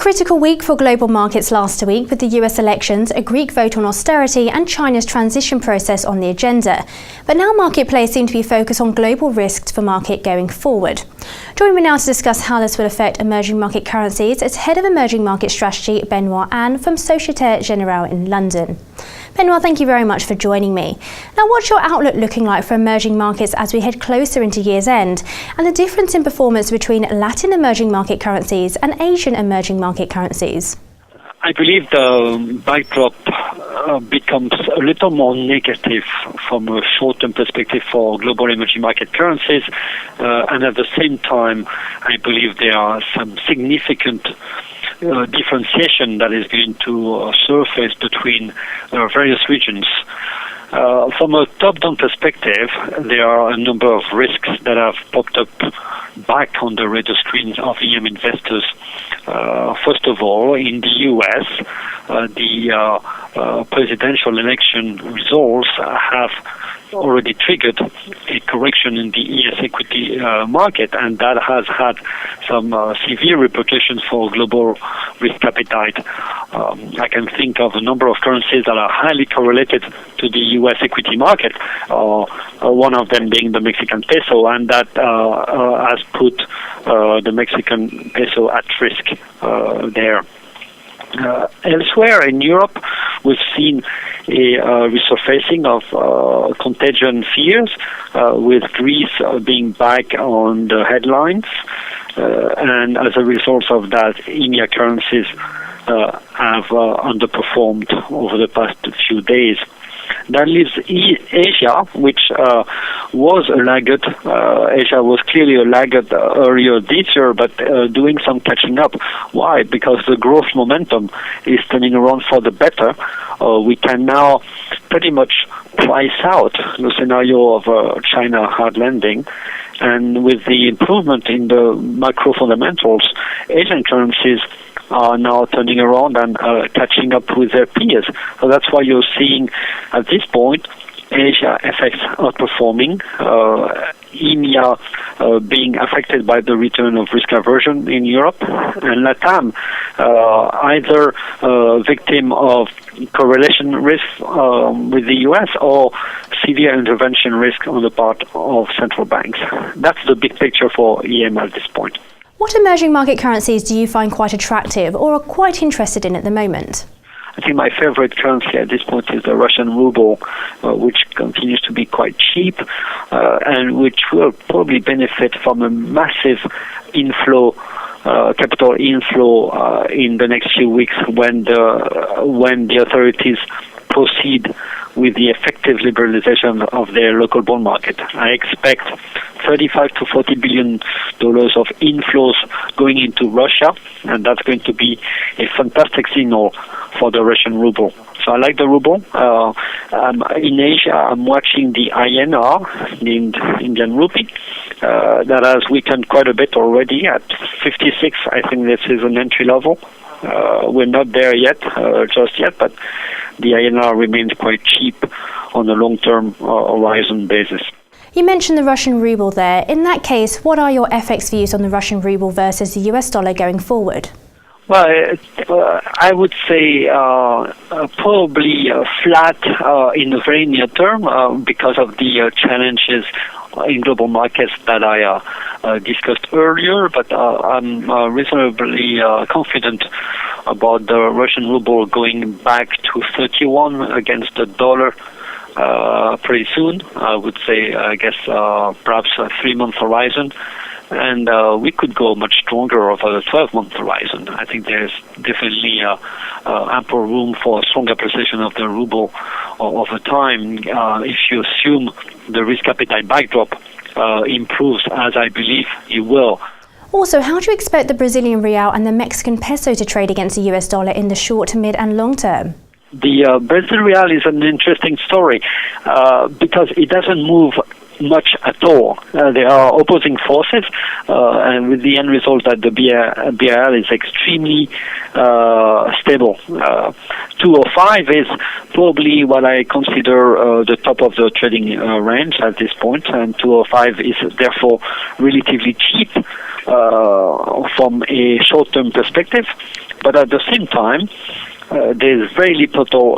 critical week for global markets last week, with the US elections, a Greek vote on austerity and China's transition process on the agenda. But now market players seem to be focused on global risks for market going forward. Joining me now to discuss how this will affect emerging market currencies is Head of Emerging Market Strategy Benoit Anne from Societe Generale in London. Benoit, thank you very much for joining me. Now, what's your outlook looking like for emerging markets as we head closer into year's end, and the difference in performance between Latin emerging market currencies and Asian emerging market currencies? I believe the backdrop becomes a little more negative from a short-term perspective for global emerging market currencies, and at the same time, I believe there are some significant differentiation that is going to surface between various regions. From a top-down perspective, there are a number of risks that have popped up back on the radar screens of EM investors. First of all, in the US, the presidential election results have already triggered a correction in the ES equity market, and that has had some severe repercussions for global risk appetite. I can think of a number of currencies that are highly correlated to the US equity market, one of them being the Mexican peso, and that has put the Mexican peso at risk there. Elsewhere in Europe, we've seen a resurfacing of contagion fears, with Greece being back on the headlines, and as a result of that, EMEA currencies have underperformed over the past few days. That leaves Asia, which was a laggard. Asia was clearly a laggard earlier this year, but doing some catching up. Why? Because the growth momentum is turning around for the better. We can now pretty much price out the scenario of China hard landing. And with the improvement in the macro fundamentals, Asian currencies are now turning around and catching up with their peers. So that's why you're seeing, at this point, Asia FX outperforming, EMEA being affected by the return of risk aversion in Europe, and LATAM either victim of correlation risk with the US or severe intervention risk on the part of central banks. That's the big picture for EM at this point. What emerging market currencies do you find quite attractive or are quite interested in at the moment? I think my favorite currency at this point is the Russian ruble, which continues to be quite cheap, and which will probably benefit from a massive inflow, capital inflow in the next few weeks when the authorities proceed with the effective liberalization of their local bond market. I expect $35 to $40 billion of inflows going into Russia, and that's going to be a fantastic signal for the Russian ruble. So I like the ruble. In Asia, I'm watching the INR, the Indian rupee, that has weakened quite a bit already at 56. I think this is an entry level. We're not there yet, just yet, but the INR remains quite cheap on a long-term horizon basis. You mentioned the Russian ruble there. In that case, what are your FX views on the Russian ruble versus the US dollar going forward? Well, I would say probably flat in the very near term because of the challenges in global markets that I discussed earlier, but I'm reasonably confident about the Russian ruble going back to 31 against the dollar pretty soon. I would say, I guess, perhaps a 3-month horizon. And we could go much stronger over the 12-month horizon. I think there's definitely ample room for a strong appreciation of the ruble over time if you assume the risk appetite backdrop improves, as I believe it will. Also, how do you expect the Brazilian real and the Mexican peso to trade against the US dollar in the short, mid and long term? The Brazilian real is an interesting story because it doesn't move much at all. There are opposing forces, and with the end result that the BRL is extremely stable. 205 is probably what I consider the top of the trading range at this point, and 205 is therefore relatively cheap from a short-term perspective. But at the same time, there's very little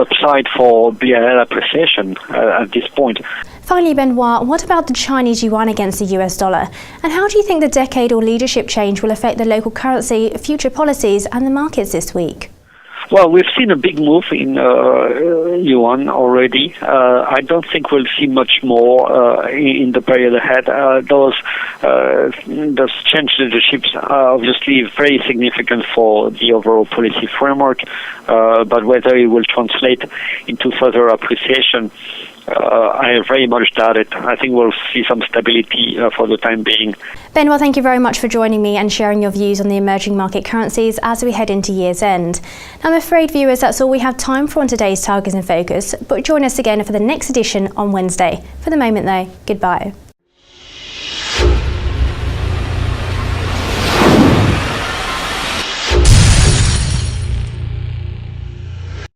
upside for BRL appreciation at this point. Finally, Benoit, what about the Chinese yuan against the US dollar? And how do you think the decadal leadership change will affect the local currency, future policies and the markets this week? Well, we've seen a big move in yuan already. I don't think we'll see much more in the period ahead. Those change leaderships are obviously very significant for the overall policy framework, but whether it will translate into further appreciation, I very much doubt it. I think we'll see some stability for the time being. Benoit, thank you very much for joining me and sharing your views on the emerging market currencies as we head into year's end. I'm afraid, viewers, that's all we have time for on today's Targets in Focus, but join us again for the next edition on Wednesday. For the moment, though, goodbye.